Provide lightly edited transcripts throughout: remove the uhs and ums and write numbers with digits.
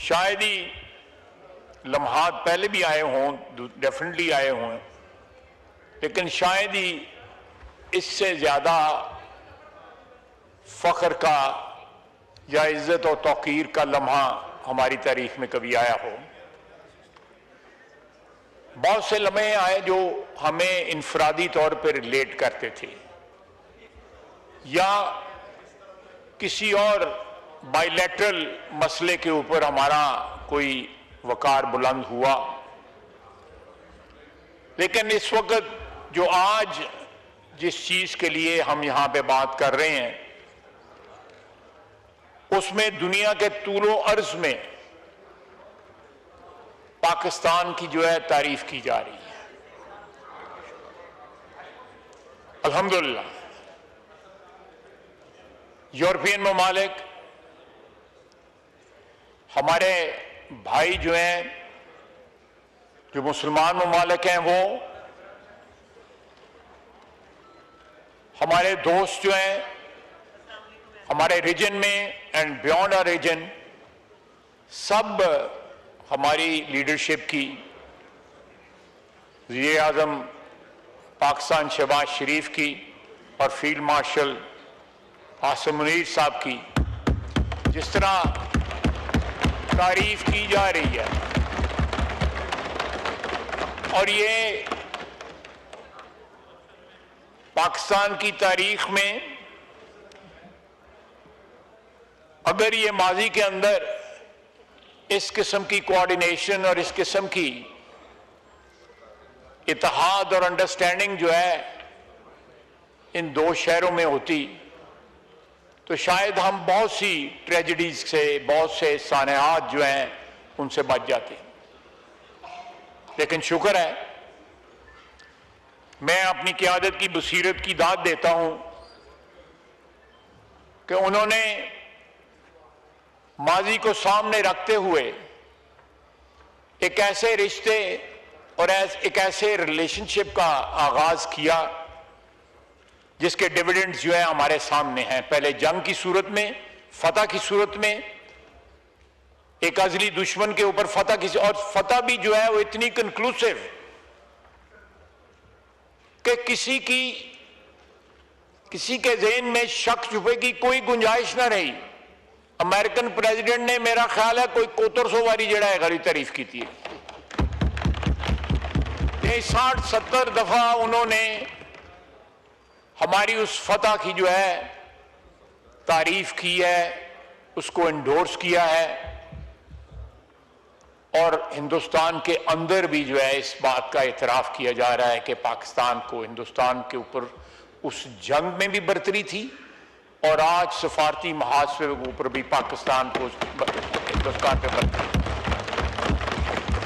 شاید ہی لمحات پہلے بھی آئے ہوں، ڈیفینیٹلی آئے ہوں، لیکن شاید ہی اس سے زیادہ فخر کا یا عزت و توقیر کا لمحہ ہماری تاریخ میں کبھی آیا ہو۔ بہت سے لمحے آئے جو ہمیں انفرادی طور پر ریلیٹ کرتے تھے، یا کسی اور بائی لیٹرل مسئلے کے اوپر ہمارا کوئی وقار بلند ہوا، لیکن اس وقت جو آج جس چیز کے لیے ہم یہاں پہ بات کر رہے ہیں، اس میں دنیا کے طول و عرض میں پاکستان کی جو ہے تعریف کی جا رہی ہے۔ الحمدللہ یورپین ممالک، ہمارے بھائی جو ہیں جو مسلمان ممالک ہیں، وہ ہمارے دوست جو ہیں ہمارے ریجن میں اینڈ بیونڈ آر ریجن، سب ہماری لیڈرشپ کی، وزیر اعظم پاکستان شہباز شریف کی اور فیلڈ مارشل عاصم منیر صاحب کی جس طرح تعریف کی جا رہی ہے، اور یہ پاکستان کی تاریخ میں اگر یہ ماضی کے اندر اس قسم کی کوآرڈینیشن اور اس قسم کی اتحاد اور انڈرسٹینڈنگ جو ہے ان دو شہروں میں ہوتی تو شاید ہم بہت سی ٹریجڈیز سے، بہت سے سانحات جو ہیں ان سے بچ جاتے، لیکن شکر ہے میں اپنی قیادت کی بصیرت کی داد دیتا ہوں کہ انہوں نے ماضی کو سامنے رکھتے ہوئے ایک ایسے رشتے اور ایک ایسے ریلیشن شپ کا آغاز کیا جس کے ڈیویڈنڈز جو ہیں ہمارے سامنے ہیں، پہلے جنگ کی صورت میں، فتح کی صورت میں، ایک ازلی دشمن کے اوپر فتح کی، اور فتح بھی جو ہے وہ اتنی کنکلوسیو کہ کسی کے ذہن میں شک شبے کی کوئی گنجائش نہ رہی۔ امریکن پریزیڈنٹ نے میرا خیال ہے کوئی 7100 واری جڑا ہے غریب تعریف کی تھی، 60-70 دفعہ انہوں نے ہماری اس فتح کی جو ہے تعریف کی ہے، اس کو انڈورس کیا ہے، اور ہندوستان کے اندر بھی جو ہے اس بات کا اعتراف کیا جا رہا ہے کہ پاکستان کو ہندوستان کے اوپر اس جنگ میں بھی برتری تھی، اور آج سفارتی محاذ کے اوپر بھی پاکستان کو ہندوستان پہ برتری۔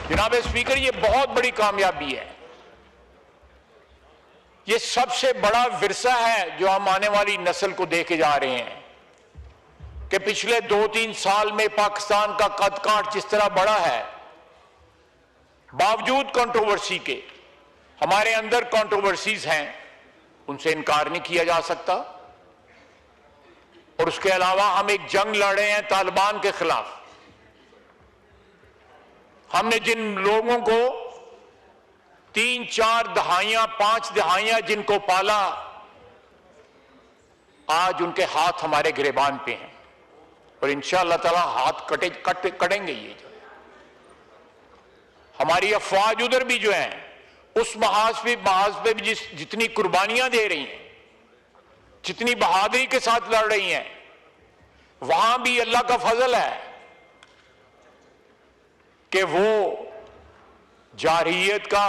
جناب اسپیکر، یہ بہت بڑی کامیابی ہے، یہ سب سے بڑا ورثہ ہے جو ہم آنے والی نسل کو دے کے جا رہے ہیں کہ پچھلے 2-3 سال میں پاکستان کا قد کانٹ جس طرح بڑا ہے، باوجود کنٹروورسی کے، ہمارے اندر کنٹروورسیز ہیں، ان سے انکار نہیں کیا جا سکتا، اور اس کے علاوہ ہم ایک جنگ لڑ رہے ہیں طالبان کے خلاف۔ ہم نے جن لوگوں کو 3-4 دہائیاں 5 دہائیاں جن کو پالا، آج ان کے ہاتھ ہمارے گریبان پہ ہیں، اور انشاءاللہ تعالی ہاتھ کٹیں گے۔ یہ جو ہماری افواج ادھر بھی جو ہیں اس محاذ پہ بھی جتنی قربانیاں دے رہی ہیں، جتنی بہادری کے ساتھ لڑ رہی ہیں، وہاں بھی اللہ کا فضل ہے کہ وہ جارحیت کا،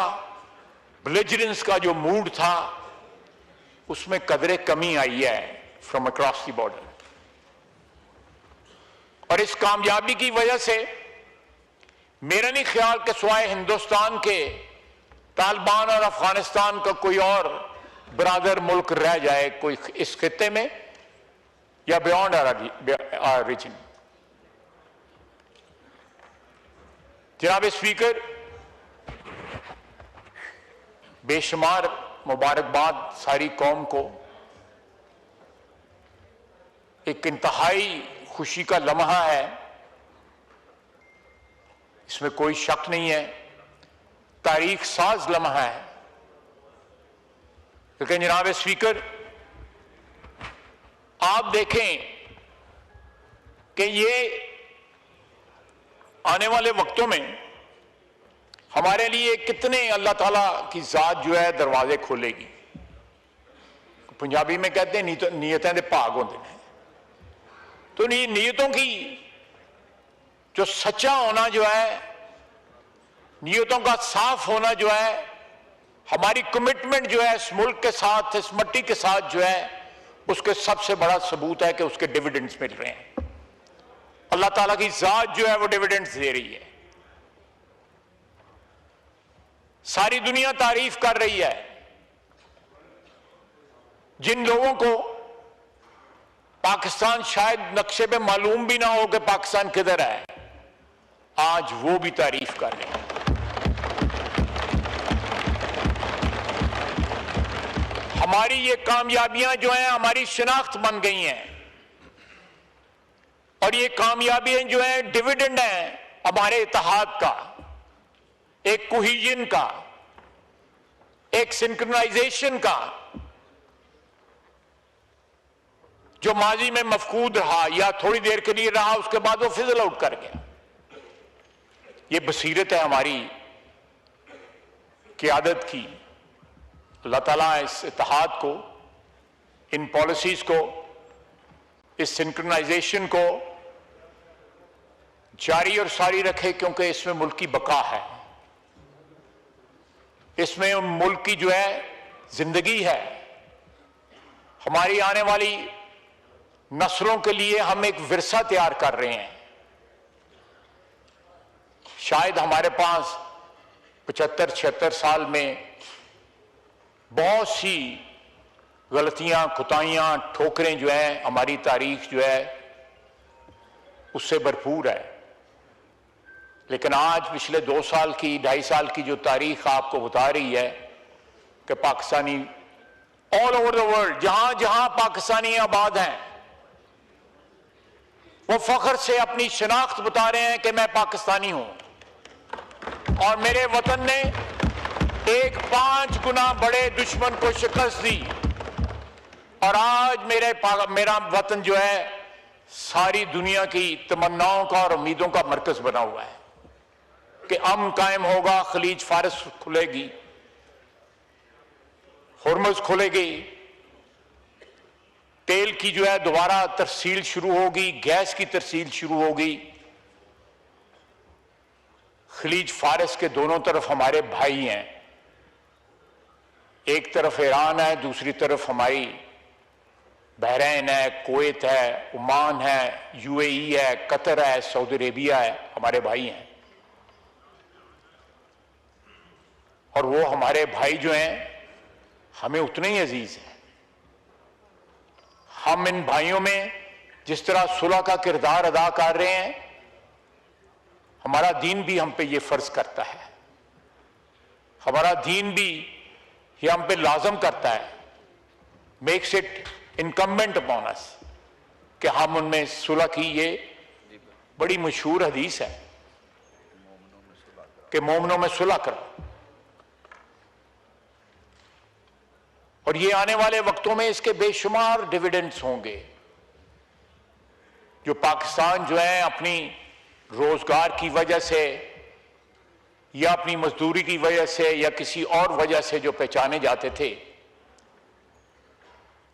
بلیجرنس کا جو موڈ تھا اس میں قدرے کمی آئی ہے فرام اکراس دی بارڈر، اور اس کامیابی کی وجہ سے میرا نہیں خیال کہ سوائے ہندوستان کے طالبان اور افغانستان کا کوئی اور برادر ملک رہ جائے کوئی اس خطے میں یا بیونڈ آر ریجن۔ جناب اسپیکر، بے شمار مبارکباد ساری قوم کو، ایک انتہائی خوشی کا لمحہ ہے اس میں کوئی شک نہیں ہے، تاریخ ساز لمحہ ہے. لیکن جناب اسپیکر، آپ دیکھیں کہ یہ آنے والے وقتوں میں ہمارے لیے کتنے اللہ تعالیٰ کی ذات جو ہے دروازے کھولے گی. پنجابی میں کہتے ہیں نیتیں دے بھاگ ہوندے ہیں. تو نیتوں کی جو سچا ہونا جو ہے، نیتوں کا صاف ہونا جو ہے، ہماری کمٹمنٹ جو ہے اس ملک کے ساتھ، اس مٹی کے ساتھ جو ہے، اس کے سب سے بڑا ثبوت ہے کہ اس کے ڈیویڈنڈز مل رہے ہیں. اللہ تعالیٰ کی ذات جو ہے وہ ڈیویڈنڈز دے رہی ہے. ساری دنیا تعریف کر رہی ہے. جن لوگوں کو پاکستان شاید نقشے پہ معلوم بھی نہ ہو کہ پاکستان کدھر ہے، آج وہ بھی تعریف کر رہے ہیں. ہماری یہ کامیابیاں جو ہیں ہماری شناخت بن گئی ہیں، اور یہ کامیابیاں جو ہیں ڈیویڈنڈ ہیں ہمارے اتحاد کا، ایک کوہیژن کا، ایک سنکرونائزیشن کا، جو ماضی میں مفقود رہا یا تھوڑی دیر کے لیے رہا، اس کے بعد وہ فزل آؤٹ کر گیا. یہ بصیرت ہے ہماری قیادت کی. اللہ تعالیٰ اس اتحاد کو، ان پالیسیز کو، اس سنکرونائزیشن کو جاری اور ساری رکھے، کیونکہ اس میں ملک کی بقا ہے، اس میں ملک کی جو ہے زندگی ہے. ہماری آنے والی نسلوں کے لیے ہم ایک ورثہ تیار کر رہے ہیں. شاید ہمارے پاس 75-76 سال میں بہت سی غلطیاں، کوتاہیاں، ٹھوکریں جو ہیں، ہماری تاریخ جو ہے اس سے بھرپور ہے. لیکن آج پچھلے 2 سال کی، 2.5 سال کی جو تاریخ آپ کو بتا رہی ہے کہ Pakistani all over the world, جہاں جہاں پاکستانی آباد ہیں، وہ فخر سے اپنی شناخت بتا رہے ہیں کہ میں پاکستانی ہوں، اور میرے وطن نے ایک 5 گنا بڑے دشمن کو شکست دی. اور آج میرا وطن جو ہے ساری دنیا کی تمناؤں کا اور امیدوں کا مرکز بنا ہوا ہے کہ امن قائم ہوگا، خلیج فارس کھلے گی، ہرمز کھلے گی، تیل کی جو ہے دوبارہ ترسیل شروع ہوگی، گیس کی ترسیل شروع ہوگی. خلیج فارس کے دونوں طرف ہمارے بھائی ہیں، ایک طرف ایران ہے، دوسری طرف ہماری بحرین ہے، کویت ہے، عمان ہے، UAE ہے، قطر ہے، سعودی عربیہ ہے، ہمارے بھائی ہیں. اور وہ ہمارے بھائی جو ہیں ہمیں اتنے ہی عزیز ہیں. ہم ان بھائیوں میں جس طرح صلح کا کردار ادا کر رہے ہیں، ہمارا دین بھی ہم پہ یہ فرض کرتا ہے، ہمارا دین بھی یہ ہم پہ لازم کرتا ہے، میکس اٹ انکمبنٹ اپون اس، کہ ہم ان میں صلح کی. یہ بڑی مشہور حدیث ہے کہ مومنوں میں صلح کرو. اور یہ آنے والے وقتوں میں اس کے بے شمار ڈیویڈنڈز ہوں گے. جو پاکستان جو ہے اپنی روزگار کی وجہ سے یا اپنی مزدوری کی وجہ سے یا کسی اور وجہ سے جو پہچانے جاتے تھے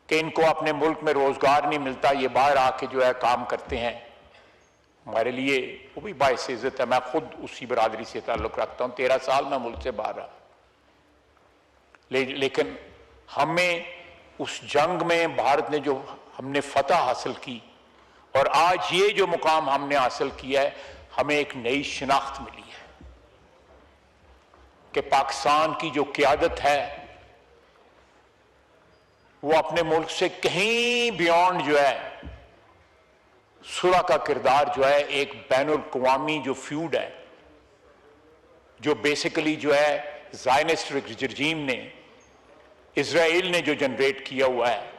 کہ ان کو اپنے ملک میں روزگار نہیں ملتا، یہ باہر آ کے جو ہے کام کرتے ہیں، ہمارے لیے وہ بھی باعث عزت ہے. میں خود اسی برادری سے تعلق رکھتا ہوں، 13 سال میں ملک سے باہر رہا. لیکن ہمیں اس جنگ میں بھارت نے جو ہم نے فتح حاصل کی، اور آج یہ جو مقام ہم نے حاصل کیا ہے، ہمیں ایک نئی شناخت ملی ہے کہ پاکستان کی جو قیادت ہے وہ اپنے ملک سے کہیں بیونڈ جو ہے صلح کا کردار جو ہے ایک بین الاقوامی جو فیوڈ ہے، جو بیسیکلی جو ہے زائنسٹ رجیم نے، اسرائیل نے جو جنریٹ کیا ہوا ہے،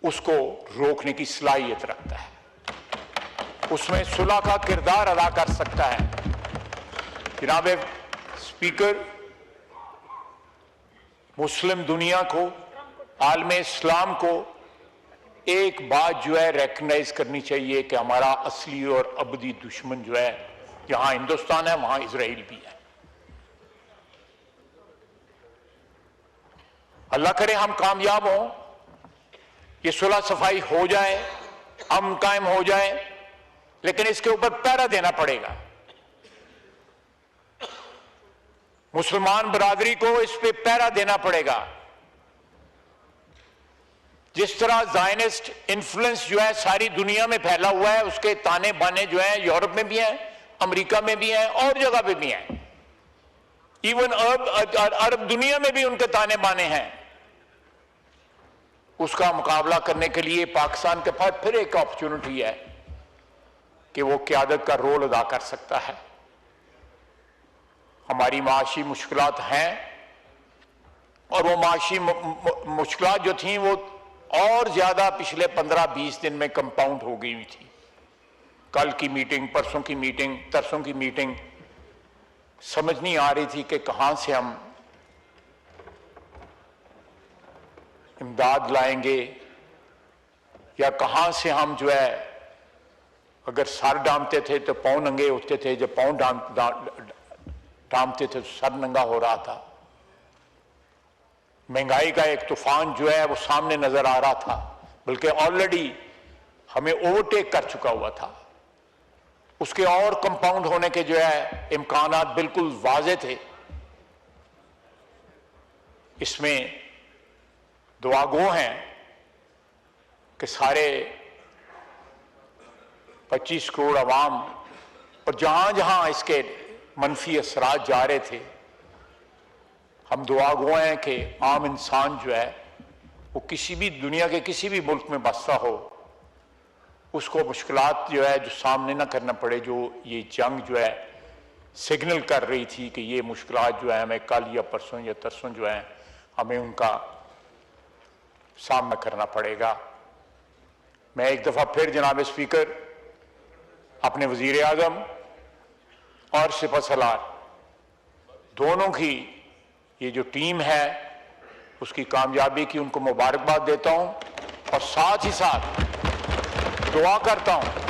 اس کو روکنے کی صلاحیت رکھتا ہے. اس میں صلح کا کردار ادا کر سکتا ہے۔ جناب اسپیکر، مسلم دنیا کو، عالم اسلام کو ایک بات جو ہے ریکگنائز کرنی چاہیے کہ ہمارا اصلی اور ابدی دشمن جو ہے، جہاں ہندوستان ہے وہاں اسرائیل بھی ہے۔ اللہ کرے ہم کامیاب ہوں، یہ صلح صفائی ہو جائے، امن قائم ہو جائے، لیکن اس کے اوپر پہرا دینا پڑے گا۔ مسلمان برادری کو اس پہ پہرا دینا پڑے گا۔ جس طرح زائنسٹ انفلوئنس جو ہے ساری دنیا میں پھیلا ہوا ہے، اس کے تانے بانے جو ہیں یورپ میں بھی ہیں، امریکہ میں بھی ہیں، اور جگہ پہ بھی ہیں، ایون عرب دنیا میں بھی ان کے تانے بانے ہیں۔ اس کا مقابلہ کرنے کے لیے پاکستان کے پاس پھر ایک اپرچونٹی ہے کہ وہ قیادت کا رول ادا کر سکتا ہے۔ ہماری معاشی مشکلات ہیں، اور وہ معاشی مشکلات جو تھیں وہ اور زیادہ پچھلے 15-20 دن میں کمپاؤنڈ ہو گئی ہوئی تھی۔ کل کی میٹنگ، پرسوں کی میٹنگ، ترسوں کی میٹنگ، سمجھ نہیں آ رہی تھی کہ کہاں سے ہم امداد لائیں گے، یا کہاں سے ہم جو ہے، اگر سر ڈھانپتے تھے تو پاؤں ننگے اٹھتے تھے، جب پاؤں ڈھانپتے تھے تو سر ننگا ہو رہا تھا۔ مہنگائی کا ایک طوفان جو ہے وہ سامنے نظر آ رہا تھا، بلکہ آلریڈی ہمیں اوورٹیک کر چکا ہوا تھا۔ اس کے اور کمپاؤنڈ ہونے کے جو ہے امکانات بالکل واضح تھے۔ اس میں دعا گو ہیں کہ سارے 25 کروڑ عوام، اور جہاں جہاں اس کے منفی اثرات جا رہے تھے، ہم دعا گو ہیں کہ عام انسان جو ہے وہ کسی بھی دنیا کے کسی بھی ملک میں بستا ہو، اس کو مشکلات جو ہے جو سامنے نہ کرنا پڑے، جو یہ جنگ جو ہے سگنل کر رہی تھی کہ یہ مشکلات جو ہے ہمیں کل یا پرسوں یا ترسوں جو ہیں ہمیں ان کا سامنا کرنا پڑے گا۔ میں ایک دفعہ پھر جناب اسپیکر اپنے وزیر اعظم اور سپہ سالار دونوں کی یہ جو ٹیم ہے اس کی کامیابی کی ان کو مبارکباد دیتا ہوں، اور ساتھ ہی ساتھ دعا کرتا ہوں